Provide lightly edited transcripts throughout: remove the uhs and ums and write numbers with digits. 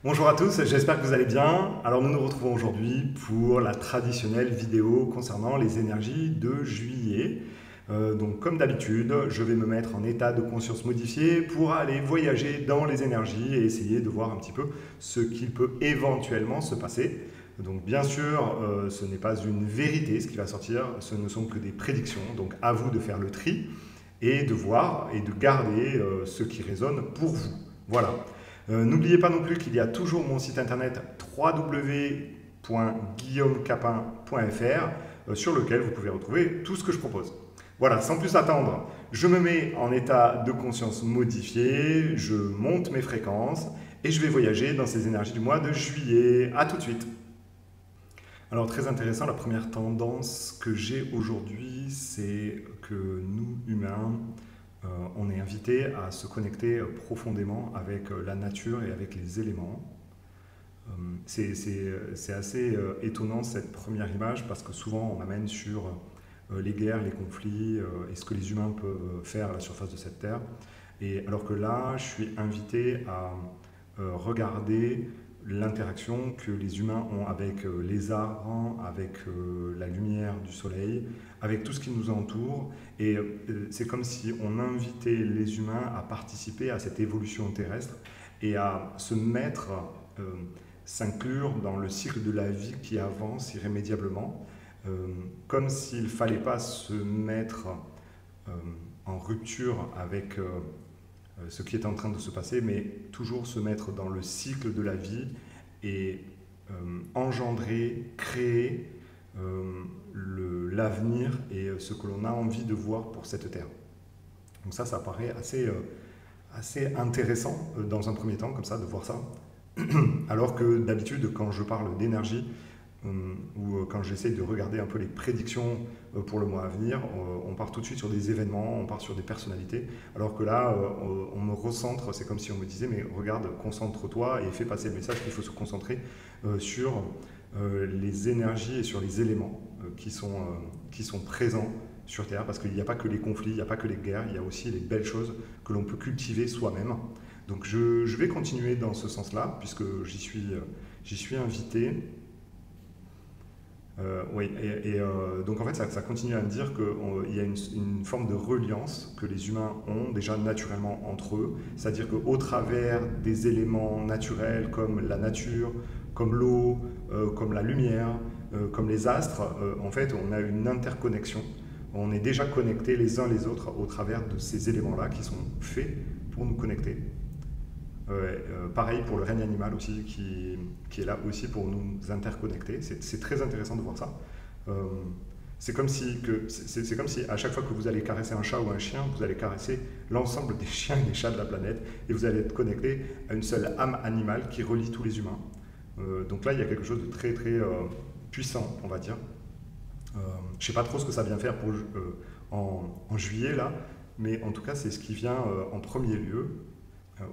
Bonjour à tous, j'espère que vous allez bien. Alors nous nous retrouvons aujourd'hui pour la traditionnelle vidéo concernant les énergies de juillet. Donc comme d'habitude, je vais me mettre en état de conscience modifié pour aller voyager dans les énergies et essayer de voir un petit peu ce qu'il peut éventuellement se passer. Donc bien sûr, ce n'est pas une vérité ce qui va sortir, ce ne sont que des prédictions. Donc à vous de faire le tri et de voir et de garder ce qui résonne pour vous. Voilà. N'oubliez pas non plus qu'il y a toujours mon site internet www.guillaumecapin.fr sur lequel vous pouvez retrouver tout ce que je propose. Voilà, sans plus attendre, je me mets en état de conscience modifié, je monte mes fréquences et je vais voyager dans ces énergies du mois de juillet. A tout de suite. Alors très intéressant, la première tendance que j'ai aujourd'hui, c'est que nous, humains, on est invité à se connecter profondément avec la nature et avec les éléments. C'est assez étonnant cette première image parce que souvent on m'amène sur les guerres, les conflits et ce que les humains peuvent faire à la surface de cette terre. Et alors que là, je suis invité à regarder l'interaction que les humains ont avec les arbres, avec la lumière du soleil, avec tout ce qui nous entoure. Et c'est comme si on invitait les humains à participer à cette évolution terrestre et à se mettre, s'inclure dans le cycle de la vie qui avance irrémédiablement, comme s'il ne fallait pas se mettre en rupture avec ce qui est en train de se passer, mais toujours se mettre dans le cycle de la vie et engendrer, créer l'avenir et ce que l'on a envie de voir pour cette terre. Donc ça paraît assez intéressant dans un premier temps, comme ça, de voir ça. Alors que d'habitude, quand je parle d'énergie, ou quand j'essaye de regarder un peu les prédictions pour le mois à venir, on part tout de suite sur des événements, on part sur des personnalités, alors que là, on me recentre, c'est comme si on me disait, mais regarde, concentre-toi et fais passer le message qu'il faut se concentrer sur les énergies et sur les éléments qui sont présents sur Terre, parce qu'il n'y a pas que les conflits, il n'y a pas que les guerres, il y a aussi les belles choses que l'on peut cultiver soi-même. Donc je vais continuer dans ce sens-là, puisque j'y suis invité. Oui, donc en fait, ça continue à me dire qu'il y a une forme de reliance que les humains ont déjà naturellement entre eux, c'est-à-dire qu'au travers des éléments naturels comme la nature, comme l'eau, comme la lumière, comme les astres, en fait, on a une interconnexion. On est déjà connectés les uns les autres au travers de ces éléments-là qui sont faits pour nous connecter. Pareil pour le règne animal aussi, qui est là aussi pour nous interconnecter. C'est très intéressant de voir ça. C'est comme si à chaque fois que vous allez caresser un chat ou un chien, vous allez caresser l'ensemble des chiens et des chats de la planète et vous allez être connecté à une seule âme animale qui relie tous les humains. Donc là, il y a quelque chose de très très puissant, on va dire. Je ne sais pas trop ce que ça vient faire en juillet là, mais en tout cas, c'est ce qui vient en premier lieu.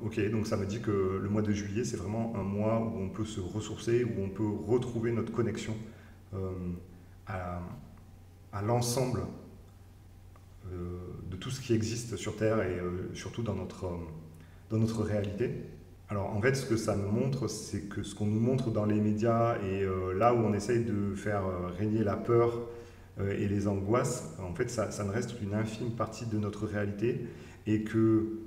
Ok, donc ça me dit que le mois de juillet, c'est vraiment un mois où on peut se ressourcer, où on peut retrouver notre connexion à, à l'ensemble de tout ce qui existe sur Terre et surtout dans notre réalité. Alors en fait, ce que ça me montre, c'est que ce qu'on nous montre dans les médias et là où on essaye de faire régner la peur et les angoisses, en fait, ça ne reste qu'une infime partie de notre réalité et que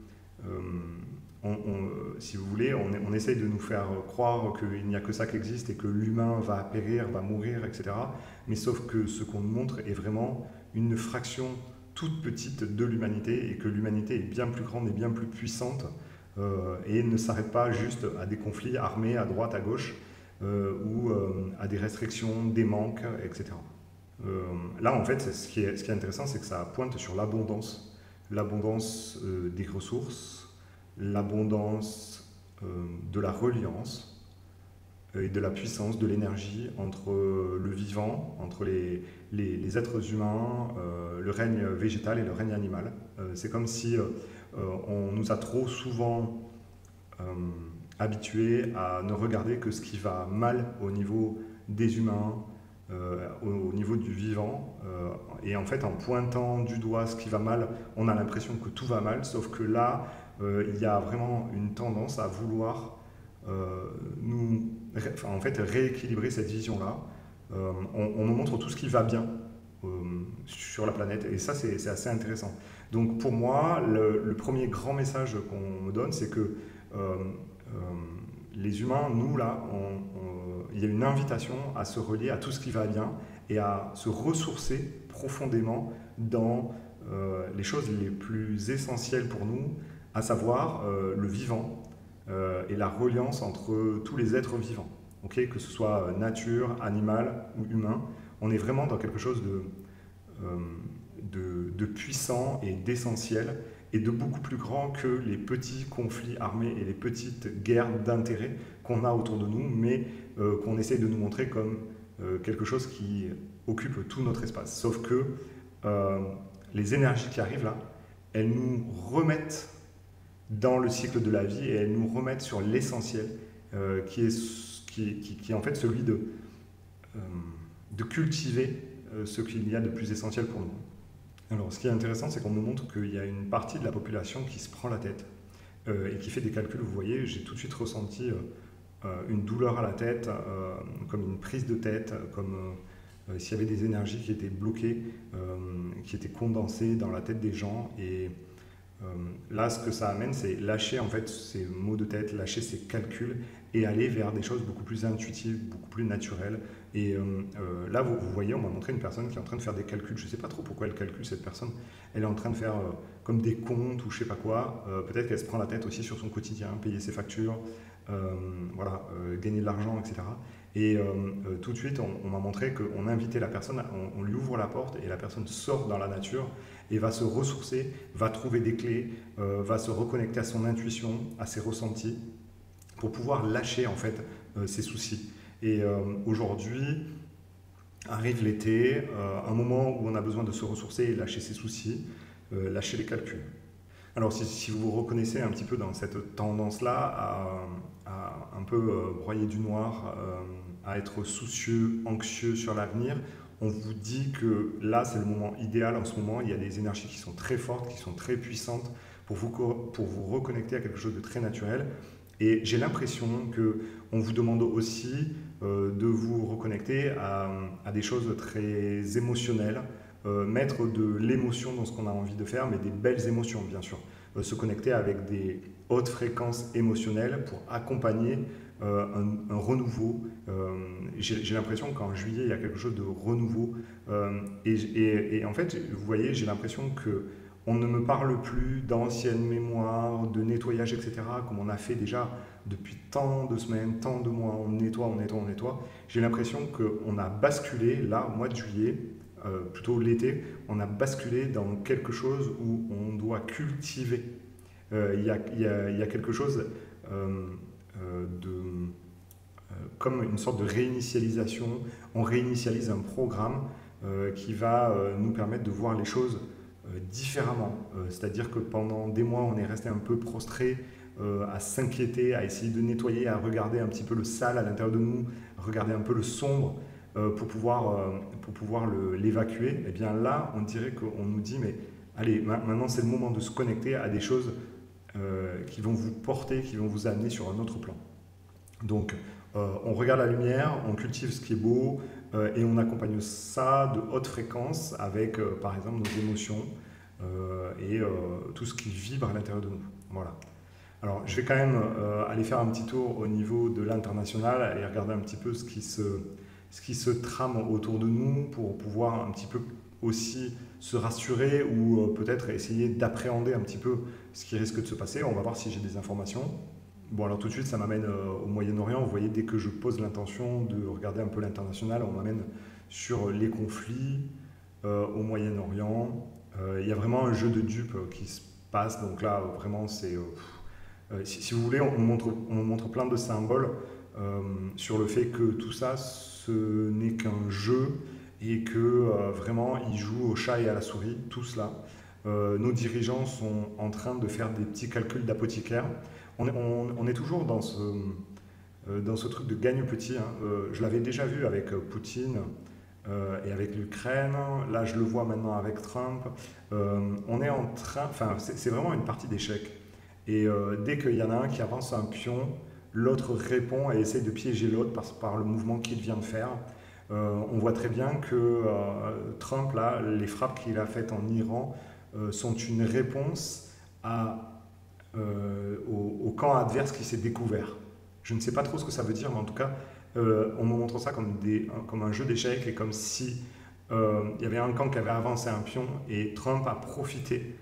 si vous voulez, on essaye de nous faire croire qu'il n'y a que ça qui existe et que l'humain va périr, va mourir, etc. Mais sauf que ce qu'on nous montre est vraiment une fraction toute petite de l'humanité et que l'humanité est bien plus grande et bien plus puissante et ne s'arrête pas juste à des conflits armés à droite, à gauche ou à des restrictions, des manques, etc. Là, en fait, ce qui est intéressant, c'est que ça pointe sur l'abondance des ressources, l'abondance de la reliance et de la puissance, de l'énergie entre le vivant, entre les êtres humains, le règne végétal et le règne animal. C'est comme si on nous a trop souvent habitués à ne regarder que ce qui va mal au niveau des humains, au niveau du vivant. Et en fait, en pointant du doigt ce qui va mal, on a l'impression que tout va mal, sauf que là, il y a vraiment une tendance à vouloir en fait, rééquilibrer cette vision-là. On me montre tout ce qui va bien sur la planète, et ça, c'est assez intéressant. Donc pour moi, le premier grand message qu'on me donne, c'est que les humains, nous, là, il y a une invitation à se relier à tout ce qui va bien et à se ressourcer profondément dans les choses les plus essentielles pour nous, à savoir le vivant et la reliance entre tous les êtres vivants. Okay, que ce soit nature, animal ou humain, on est vraiment dans quelque chose de puissant et d'essentiel et de beaucoup plus grand que les petits conflits armés et les petites guerres d'intérêt qu'on a autour de nous, mais qu'on essaye de nous montrer comme quelque chose qui occupe tout notre espace. Sauf que les énergies qui arrivent là, elles nous remettent dans le cycle de la vie et elles nous remettent sur l'essentiel qui est en fait celui de cultiver ce qu'il y a de plus essentiel pour nous. Alors, ce qui est intéressant, c'est qu'on nous montre qu'il y a une partie de la population qui se prend la tête et qui fait des calculs. Vous voyez, j'ai tout de suite ressenti une douleur à la tête, comme une prise de tête, comme s'il y avait des énergies qui étaient bloquées, qui étaient condensées dans la tête des gens. Et là, ce que ça amène, c'est lâcher en fait ces maux de tête, lâcher ces calculs et aller vers des choses beaucoup plus intuitives, beaucoup plus naturelles. Et là, vous voyez, on m'a montré une personne qui est en train de faire des calculs. Je ne sais pas trop pourquoi elle calcule, cette personne. Elle est en train de faire comme des comptes ou je ne sais pas quoi. Peut-être qu'elle se prend la tête aussi sur son quotidien, payer ses factures, voilà, gagner de l'argent, etc. Et tout de suite, on m'a montré qu'on invitait la personne, on lui ouvre la porte et la personne sort dans la nature et va se ressourcer, va trouver des clés, va se reconnecter à son intuition, à ses ressentis, pour pouvoir lâcher en fait ses soucis. Et aujourd'hui arrive l'été, un moment où on a besoin de se ressourcer et lâcher ses soucis, lâcher les calculs. Alors si vous vous reconnaissez un petit peu dans cette tendance-là à un peu broyer du noir, à être soucieux, anxieux sur l'avenir, on vous dit que là c'est le moment idéal en ce moment, il y a des énergies qui sont très fortes, qui sont très puissantes pour vous reconnecter à quelque chose de très naturel. Et j'ai l'impression qu'on vous demande aussi de vous reconnecter à des choses très émotionnelles, mettre de l'émotion dans ce qu'on a envie de faire, mais des belles émotions bien sûr. Se connecter avec des hautes fréquences émotionnelles pour accompagner un renouveau. J'ai l'impression qu'en juillet, il y a quelque chose de renouveau. Et en fait, vous voyez, j'ai l'impression que on ne me parle plus d'anciennes mémoires, de nettoyage, etc., comme on a fait déjà depuis tant de semaines, tant de mois, on nettoie, on nettoie, on nettoie. J'ai l'impression qu'on a basculé, là, au mois de juillet, plutôt l'été, on a basculé dans quelque chose où on doit cultiver. Il y a quelque chose comme une sorte de réinitialisation. On réinitialise un programme qui va nous permettre de voir les choses différemment. C'est-à-dire que pendant des mois, on est resté un peu prostré à s'inquiéter, à essayer de nettoyer, à regarder un petit peu le sale à l'intérieur de nous, à regarder un peu le sombre pour pouvoir l'évacuer. Et bien là, on dirait qu'on nous dit, mais allez, maintenant c'est le moment de se connecter à des choses qui vont vous porter, qui vont vous amener sur un autre plan. Donc, on regarde la lumière, on cultive ce qui est beau et on accompagne ça de haute fréquence avec, par exemple, nos émotions et tout ce qui vibre à l'intérieur de nous. Voilà. Alors, je vais quand même aller faire un petit tour au niveau de l'international et regarder un petit peu ce qui se trame autour de nous pour pouvoir un petit peu aussi se rassurer ou peut-être essayer d'appréhender un petit peu ce qui risque de se passer. On va voir si j'ai des informations. Bon, alors tout de suite, ça m'amène au Moyen-Orient. Vous voyez, dès que je pose l'intention de regarder un peu l'international, on m'amène sur les conflits au Moyen-Orient. Il y a vraiment un jeu de dupes qui se passe. Donc là, vraiment, c'est... si vous voulez, on montre plein de symboles sur le fait que tout ça, ce n'est qu'un jeu et que vraiment, ils jouent au chat et à la souris, tout cela. Nos dirigeants sont en train de faire des petits calculs d'apothicaire. On est toujours dans ce truc de gagne petit. Hein. Je l'avais déjà vu avec Poutine et avec l'Ukraine. Là, je le vois maintenant avec Trump. On est en train... Enfin, c'est vraiment une partie d'échec. Et dès qu'il y en a un qui avance un pion, l'autre répond et essaye de piéger l'autre par le mouvement qu'il vient de faire. On voit très bien que Trump, là, les frappes qu'il a faites en Iran sont une réponse au camp adverse qui s'est découvert. Je ne sais pas trop ce que ça veut dire, mais en tout cas, on me montre ça comme un jeu d'échecs et comme si il y avait un camp qui avait avancé un pion et Trump a profité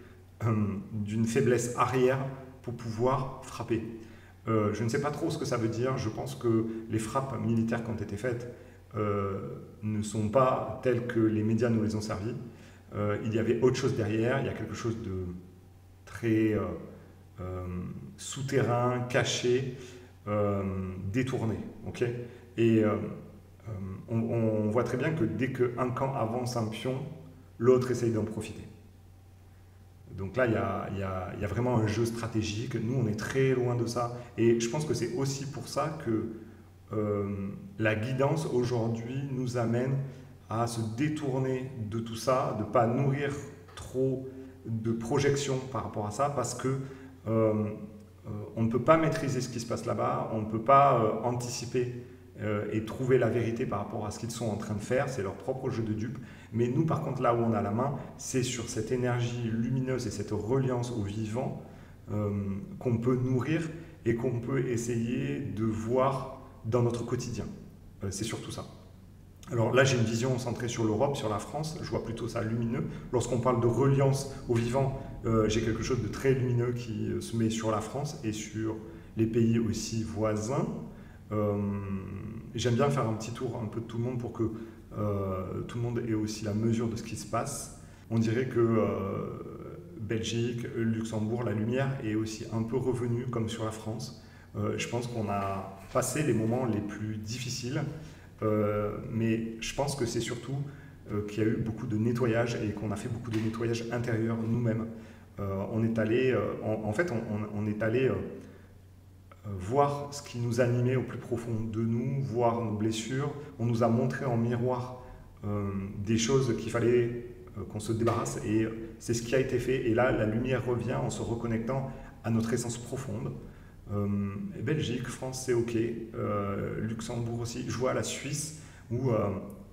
d'une faiblesse arrière pour pouvoir frapper. Je ne sais pas trop ce que ça veut dire. Je pense que les frappes militaires qui ont été faites ne sont pas telles que les médias nous les ont servis. Il y avait autre chose derrière. Il y a quelque chose de très souterrain, caché, détourné. Okay, et on voit très bien que dès qu'un camp avance un pion, l'autre essaye d'en profiter. Donc là, il y a vraiment un jeu stratégique. Nous, on est très loin de ça. Et je pense que c'est aussi pour ça que la guidance aujourd'hui nous amène à se détourner de tout ça, de ne pas nourrir trop de projections par rapport à ça, parce que on ne peut pas maîtriser ce qui se passe là-bas, on ne peut pas anticiper et trouver la vérité par rapport à ce qu'ils sont en train de faire, c'est leur propre jeu de dupes. Mais nous, par contre, là où on a la main, c'est sur cette énergie lumineuse et cette reliance au vivant qu'on peut nourrir et qu'on peut essayer de voir dans notre quotidien. C'est surtout ça. Alors là, j'ai une vision centrée sur l'Europe, sur la France, je vois plutôt ça lumineux. Lorsqu'on parle de reliance au vivant, j'ai quelque chose de très lumineux qui se met sur la France et sur les pays aussi voisins. J'aime bien faire un petit tour un peu de tout le monde pour que tout le monde ait aussi la mesure de ce qui se passe. On dirait que Belgique, Luxembourg, la lumière est aussi un peu revenue comme sur la France. Je pense qu'on a passé les moments les plus difficiles, mais je pense que c'est surtout qu'il y a eu beaucoup de nettoyage et qu'on a fait beaucoup de nettoyage intérieur nous-mêmes. On est allé, on est allé voir ce qui nous animait au plus profond de nous, voir nos blessures. On nous a montré en miroir des choses qu'il fallait qu'on se débarrasse et c'est ce qui a été fait. Et là, la lumière revient en se reconnectant à notre essence profonde. Belgique, France, c'est OK. Luxembourg aussi. Je vois la Suisse où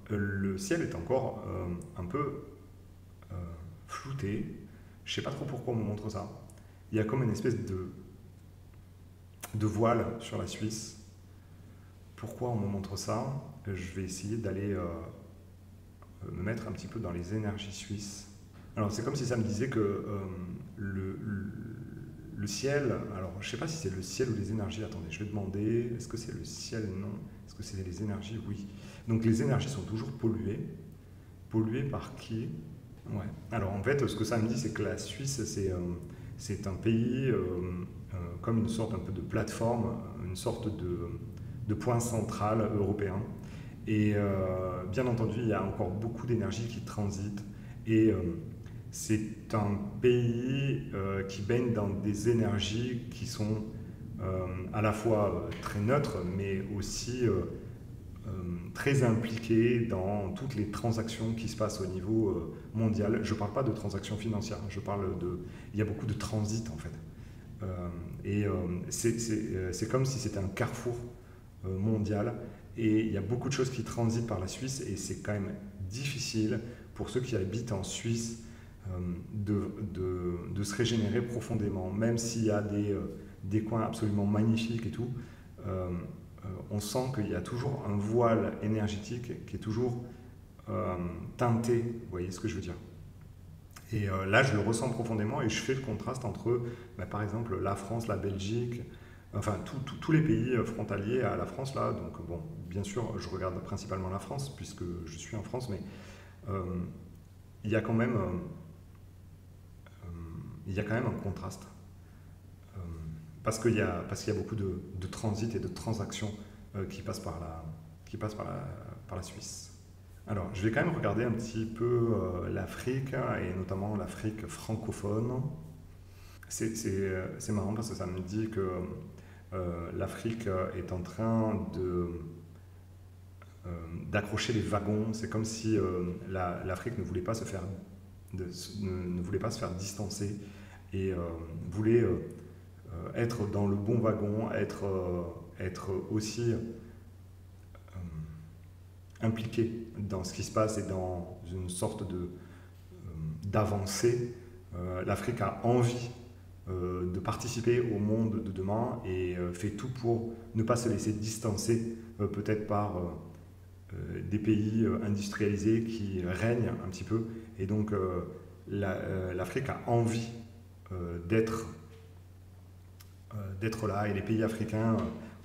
le ciel est encore un peu flouté. Je ne sais pas trop pourquoi on me montre ça. Il y a comme une espèce de voile sur la Suisse. Pourquoi on me montre ça? Je vais essayer d'aller me mettre un petit peu dans les énergies suisses. Alors c'est comme si ça me disait que le ciel, alors je ne sais pas si c'est le ciel ou les énergies, attendez, je vais demander, est-ce que c'est le ciel? Non. Est-ce que c'est les énergies? Oui. Donc les énergies sont toujours polluées. Polluées par qui? Ouais. Alors en fait, ce que ça me dit, c'est que la Suisse, c'est un pays comme une sorte un peu de plateforme, une sorte de point central européen. Et bien entendu, il y a encore beaucoup d'énergie qui transite. Et c'est un pays qui baigne dans des énergies qui sont à la fois très neutres, mais aussi très impliquées dans toutes les transactions qui se passent au niveau mondial. Je ne parle pas de transactions financières, je parle de... Il y a beaucoup de transit en fait. C'est comme si c'était un carrefour mondial et il y a beaucoup de choses qui transitent par la Suisse et c'est quand même difficile pour ceux qui habitent en Suisse de se régénérer profondément, même s'il y a des coins absolument magnifiques et tout. On sent qu'il y a toujours un voile énergétique qui est toujours teinté, vous voyez ce que je veux dire. Et là, je le ressens profondément et je fais le contraste entre, par exemple, la France, la Belgique, enfin tous les pays frontaliers à la France, là. Donc, bon, bien sûr, je regarde principalement la France puisque je suis en France, mais il y a quand même un contraste. Parce qu'il y a beaucoup de transit et de transactions qui passent par la Suisse. Alors, je vais quand même regarder un petit peu l'Afrique, et notamment l'Afrique francophone. C'est marrant parce que ça me dit que l'Afrique est en train d'accrocher les wagons. C'est comme si l'Afrique ne voulait pas se faire distancer et voulait être dans le bon wagon, être être aussi impliqué dans ce qui se passe et dans une sorte d'avancée. L'Afrique a envie de participer au monde de demain et fait tout pour ne pas se laisser distancer peut-être par des pays industrialisés qui règnent un petit peu. Et donc l'Afrique a envie d'être là, et les pays africains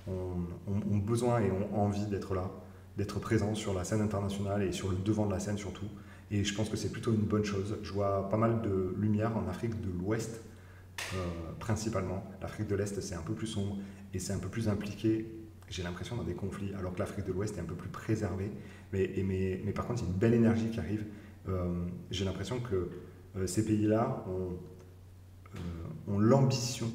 ont besoin et ont envie d'être là, d'être présents sur la scène internationale et sur le devant de la scène surtout. Et je pense que c'est plutôt une bonne chose. Je vois pas mal de lumière en Afrique de l'Ouest, principalement. L'Afrique de l'Est, c'est un peu plus sombre et c'est un peu plus impliqué, j'ai l'impression, dans des conflits, alors que l'Afrique de l'Ouest est un peu plus préservée. Mais par contre, il y a une belle énergie qui arrive. J'ai l'impression que ces pays-là ont l'ambition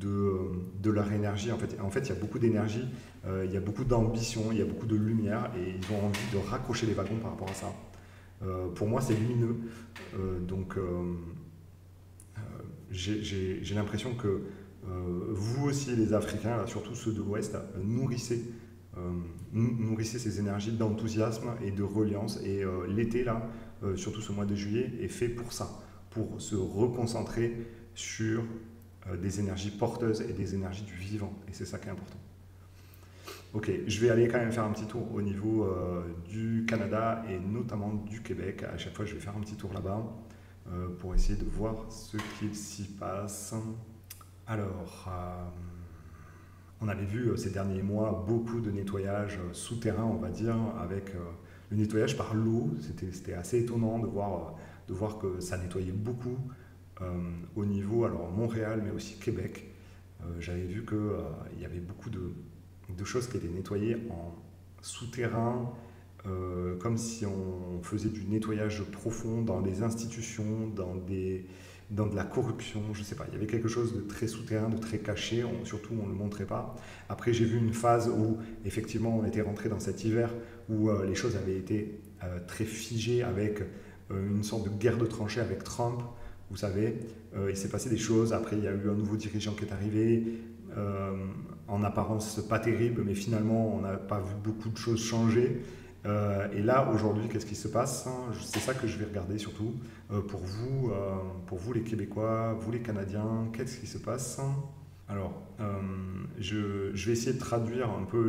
de leur énergie. En fait, il y a beaucoup d'énergie, il y a beaucoup d'ambition, il y a beaucoup de lumière, et ils ont envie de raccrocher les wagons par rapport à ça. Pour moi, c'est lumineux. Donc, j'ai l'impression que vous aussi, les Africains, là, surtout ceux de l'Ouest, nourrissez ces énergies d'enthousiasme et de reliance. Et l'été, là, surtout ce mois de juillet, est fait pour ça, pour se reconcentrer sur des énergies porteuses et des énergies du vivant. Et c'est ça qui est important. Ok, je vais aller quand même faire un petit tour au niveau du Canada et notamment du Québec. À chaque fois, je vais faire un petit tour là-bas pour essayer de voir ce qu'il s'y passe. Alors, on avait vu ces derniers mois beaucoup de nettoyage souterrain, on va dire, avec le nettoyage par l'eau. C'était assez étonnant de voir que ça nettoyait beaucoup au niveau, alors Montréal, mais aussi Québec. J'avais vu qu'il y avait beaucoup de choses qui étaient nettoyées en souterrain, comme si on faisait du nettoyage profond dans des institutions, dans de la corruption, je ne sais pas. Il y avait quelque chose de très souterrain, de très caché, surtout on ne le montrait pas. Après, j'ai vu une phase où, effectivement, on était rentré dans cet hiver où les choses avaient été très figées avec une sorte de guerre de tranchées avec Trump. Vous savez, il s'est passé des choses. Après, il y a eu un nouveau dirigeant qui est arrivé. En apparence, pas terrible, mais finalement, on n'a pas vu beaucoup de choses changer. Et là, aujourd'hui, qu'est-ce qui se passe? C'est ça que je vais regarder surtout. Pour vous les Québécois, vous les Canadiens, qu'est-ce qui se passe? Alors, je vais essayer de traduire un peu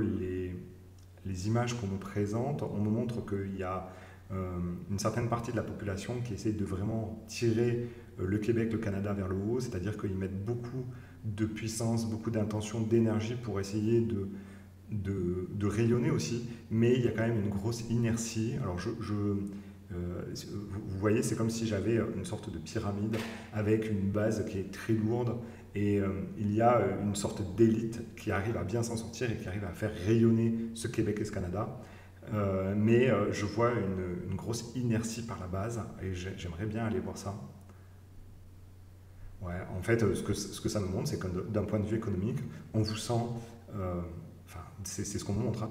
les images qu'on me présente. On me montre qu'il y a une certaine partie de la population qui essaie de vraiment tirer le Québec, le Canada vers le haut, c'est-à-dire qu'ils mettent beaucoup de puissance, beaucoup d'intention, d'énergie pour essayer de rayonner aussi, mais il y a quand même une grosse inertie. Alors vous voyez, c'est comme si j'avais une sorte de pyramide avec une base qui est très lourde, et il y a une sorte d'élite qui arrive à bien s'en sortir et qui arrive à faire rayonner ce Québec et ce Canada. Mais je vois une grosse inertie par la base, et j'aimerais bien aller voir ça. Ouais, en fait, ce que ça nous montre, c'est que d'un point de vue économique, on vous sent, c'est ce qu'on nous montre,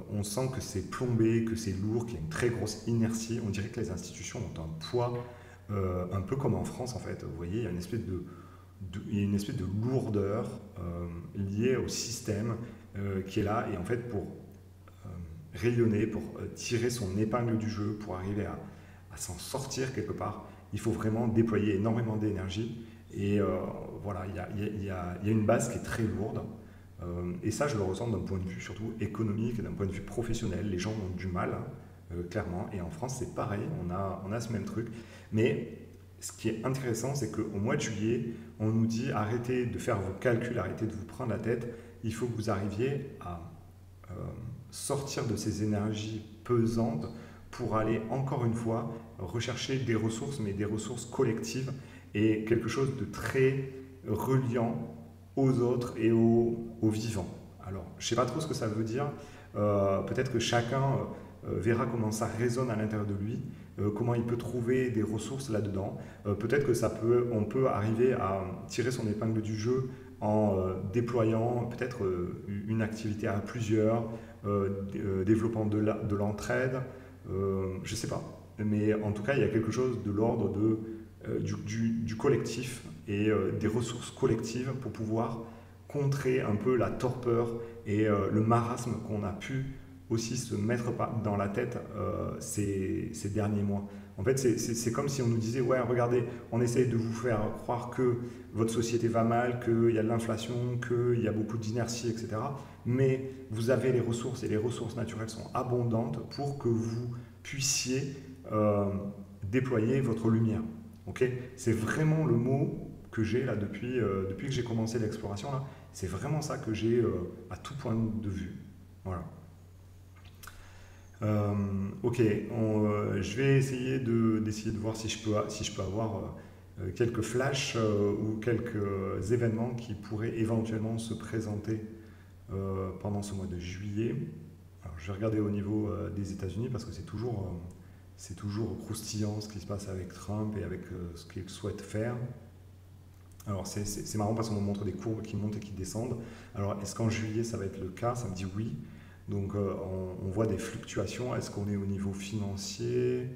on sent que c'est plombé, que c'est lourd, qu'il y a une très grosse inertie. On dirait que les institutions ont un poids, un peu comme en France en fait. Vous voyez, il y a une espèce de lourdeur liée au système qui est là, et en fait pour rayonner, pour tirer son épingle du jeu, pour arriver à s'en sortir quelque part, il faut vraiment déployer énormément d'énergie. Et voilà, il y a une base qui est très lourde. Et ça, je le ressens d'un point de vue surtout économique et d'un point de vue professionnel. Les gens ont du mal, clairement. Et en France, c'est pareil, on a ce même truc. Mais ce qui est intéressant, c'est qu'au mois de juillet, on nous dit arrêtez de faire vos calculs, arrêtez de vous prendre la tête. Il faut que vous arriviez à sortir de ces énergies pesantes pour aller, encore une fois, rechercher des ressources, mais des ressources collectives et quelque chose de très reliant aux autres et aux vivants. Alors, je ne sais pas trop ce que ça veut dire. Peut-être que chacun verra comment ça résonne à l'intérieur de lui, comment il peut trouver des ressources là-dedans. Peut-être que on peut arriver à tirer son épingle du jeu en déployant peut-être une activité à plusieurs, développant de l'entraide, je ne sais pas. Mais en tout cas, il y a quelque chose de l'ordre du collectif et des ressources collectives pour pouvoir contrer un peu la torpeur et le marasme qu'on a pu aussi se mettre dans la tête ces derniers mois. En fait, c'est comme si on nous disait, ouais, regardez, on essaye de vous faire croire que votre société va mal, qu'il y a de l'inflation, qu'il y a beaucoup d'inertie, etc. Mais vous avez les ressources et les ressources naturelles sont abondantes pour que vous puissiez déployer votre lumière. Okay, c'est vraiment le mot que j'ai là depuis que j'ai commencé l'exploration. C'est vraiment ça que j'ai à tout point de vue. Voilà. Ok, je vais essayer d'essayer de voir si je peux avoir quelques flashs ou quelques événements qui pourraient éventuellement se présenter pendant ce mois de juillet. Alors, je vais regarder au niveau des États-Unis parce que c'est toujours croustillant ce qui se passe avec Trump et avec ce qu'il souhaite faire. Alors c'est marrant parce qu'on me montre des courbes qui montent et qui descendent. Alors est-ce qu'en juillet ça va être le cas? Ça me dit oui. Donc on voit des fluctuations. Est-ce qu'on est au niveau financier?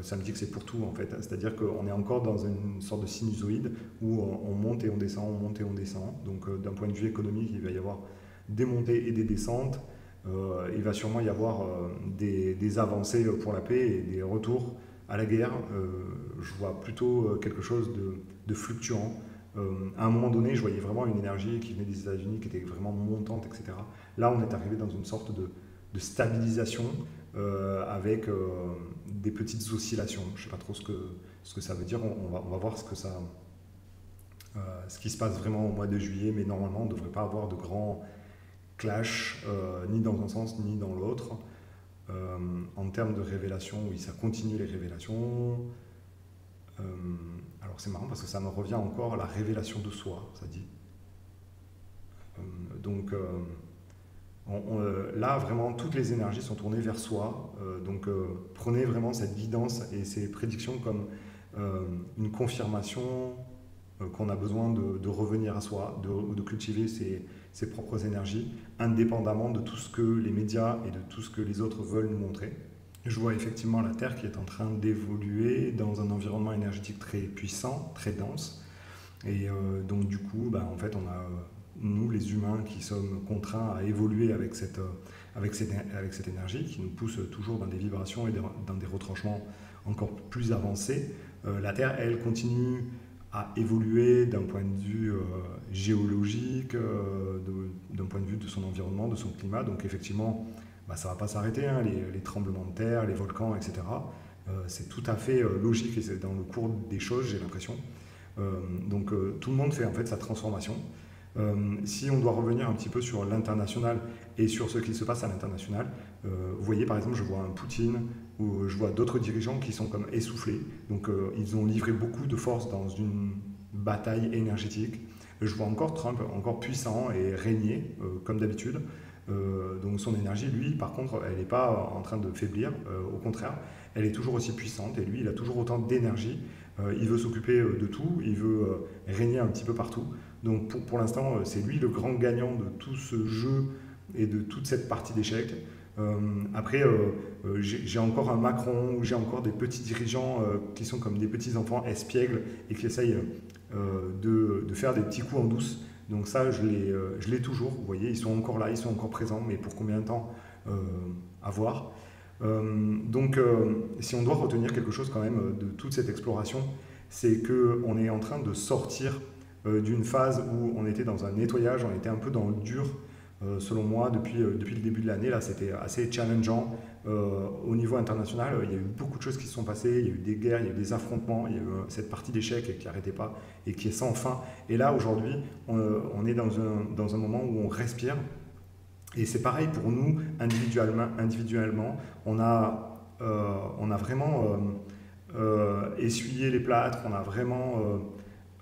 Ça me dit que c'est pour tout en fait. C'est-à-dire qu'on est encore dans une sorte de sinusoïde où on monte et on descend, on monte et on descend. Donc d'un point de vue économique, il va y avoir des montées et des descentes. Il va sûrement y avoir des avancées pour la paix et des retours à la guerre. Je vois plutôt quelque chose de fluctuant. À un moment donné, je voyais vraiment une énergie qui venait des États-Unis, qui était vraiment montante, etc. Là, on est arrivé dans une sorte de stabilisation avec des petites oscillations. Je ne sais pas trop ce que ça veut dire. On va voir ce qui se passe vraiment au mois de juillet, mais normalement, on ne devrait pas avoir de grands clash, ni dans un sens ni dans l'autre. En termes de révélation, oui, ça continue les révélations. Alors c'est marrant parce que ça me revient encore la révélation de soi, ça dit. Donc là, vraiment, toutes les énergies sont tournées vers soi. Donc prenez vraiment cette guidance et ces prédictions comme une confirmation qu'on a besoin de revenir à soi, de cultiver ses propres énergies, indépendamment de tout ce que les médias et de tout ce que les autres veulent nous montrer. Je vois effectivement la Terre qui est en train d'évoluer dans un environnement énergétique très puissant, très dense. Et donc du coup, en fait, on a nous, les humains, qui sommes contraints à évoluer avec cette énergie qui nous pousse toujours dans des vibrations et dans des retranchements encore plus avancés. La Terre, elle, continue à évoluer d'un point de vue géologique, d'un point de vue de son environnement, de son climat. Donc effectivement, ça ne va pas s'arrêter, hein, les tremblements de terre, les volcans, etc. C'est tout à fait logique et c'est dans le cours des choses, j'ai l'impression. Donc tout le monde fait en fait sa transformation. Si on doit revenir un petit peu sur l'international et sur ce qui se passe à l'international, vous voyez par exemple, je vois un Poutine ou je vois d'autres dirigeants qui sont comme essoufflés. Donc ils ont livré beaucoup de force dans une bataille énergétique. Je vois encore Trump, encore puissant et régner comme d'habitude. Donc son énergie, lui, par contre, elle n'est pas en train de faiblir. Au contraire, elle est toujours aussi puissante et lui, il a toujours autant d'énergie. Il veut s'occuper de tout, il veut régner un petit peu partout. Donc pour l'instant, c'est lui le grand gagnant de tout ce jeu et de toute cette partie d'échecs. Après, j'ai encore un Macron, ou j'ai encore des petits dirigeants qui sont comme des petits enfants espiègles et qui essayent de faire des petits coups en douce. Donc ça, je l'ai toujours, vous voyez, ils sont encore là, ils sont encore présents, mais pour combien de temps à voir. Donc si on doit retenir quelque chose quand même de toute cette exploration, c'est qu'on est en train de sortir d'une phase où on était dans un nettoyage, on était un peu dans le dur, selon moi, depuis le début de l'année. Là, c'était assez challengeant au niveau international. Il y a eu beaucoup de choses qui se sont passées, il y a eu des guerres, il y a eu des affrontements, il y a eu cette partie d'échecs qui n'arrêtait pas et qui est sans fin. Et là, aujourd'hui, on est dans un moment où on respire. Et c'est pareil pour nous, individuellement. On a vraiment essuyé les plâtres, on a vraiment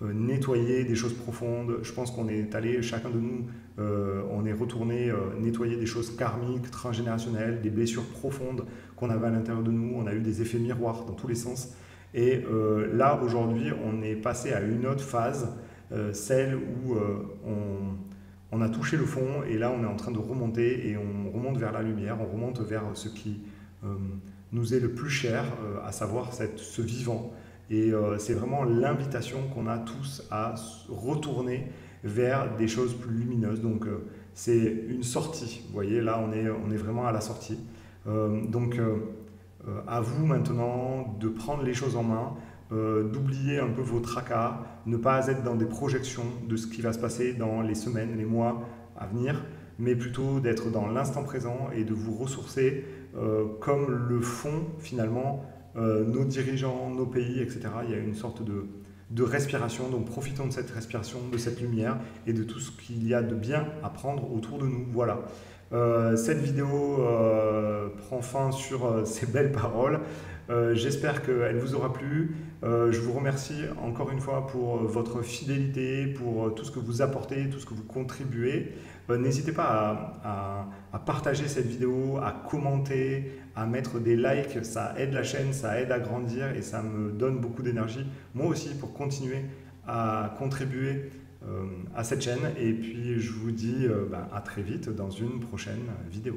nettoyer des choses profondes. Je pense qu'on est allé, chacun de nous, on est retourné nettoyer des choses karmiques, transgénérationnelles, des blessures profondes qu'on avait à l'intérieur de nous. On a eu des effets miroirs dans tous les sens. Et là, aujourd'hui, on est passé à une autre phase, celle où on a touché le fond et là, on est en train de remonter et on remonte vers la lumière, on remonte vers ce qui nous est le plus cher, à savoir ce vivant. Et c'est vraiment l'invitation qu'on a tous à retourner vers des choses plus lumineuses. Donc c'est une sortie, vous voyez, là on est vraiment à la sortie. À vous maintenant de prendre les choses en main, d'oublier un peu vos tracas, ne pas être dans des projections de ce qui va se passer dans les semaines, les mois à venir, mais plutôt d'être dans l'instant présent et de vous ressourcer comme le font finalement nos dirigeants, nos pays, etc. Il y a une sorte de respiration, donc profitons de cette respiration, de cette lumière et de tout ce qu'il y a de bien à prendre autour de nous. Voilà. Cette vidéo prend fin sur ces belles paroles. J'espère qu'elle vous aura plu. Je vous remercie encore une fois pour votre fidélité, pour tout ce que vous apportez, tout ce que vous contribuez. N'hésitez pas à partager cette vidéo, à commenter, à mettre des likes. Ça aide la chaîne, ça aide à grandir et ça me donne beaucoup d'énergie. Moi aussi pour continuer à contribuer à cette chaîne. Et puis je vous dis à très vite dans une prochaine vidéo.